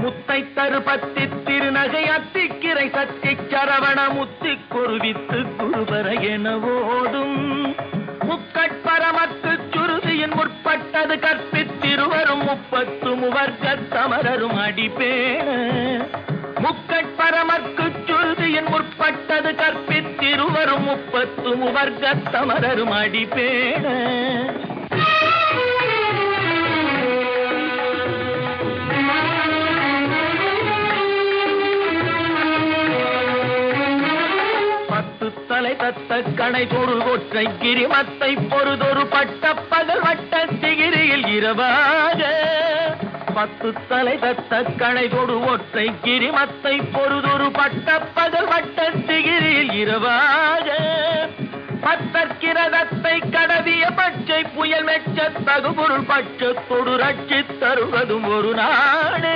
முத்தை தருபத்தி திருநகை அத்திக்கிரை சத்தி சரவண முத்தி குருவித்து குருபர என ஓடும் முக்கட்பரமக்கு சுருதியின் முற்பட்டது கற்பித்திருவரும் முப்பத்து முவர்க்க சமரரும் அடிப்பேன முக்கட்பரமக்கு சுருதியின் முற்பட்டது கற்பித்திருவரும் முப்பத்து முவர்க்க சமரரும் அடிப்பேன தலை தத்த கணை தொடு ஒற்றை கிரிமத்தை பொறுதொரு பட்ட பகல் வட்ட திகிரியில் இரவாக 10 தலை தத்த கணை தொடு ஒற்றை கிரிமத்தை பொறுதொரு பட்ட பகல் வட்ட திகிரியில் இரவாக பத்தற்கிரதத்தை கடவிய பச்சை புயல் மெச்ச தகுபொருள் பட்சத்தொடு ரட்சி தருவதும் ஒரு நாடு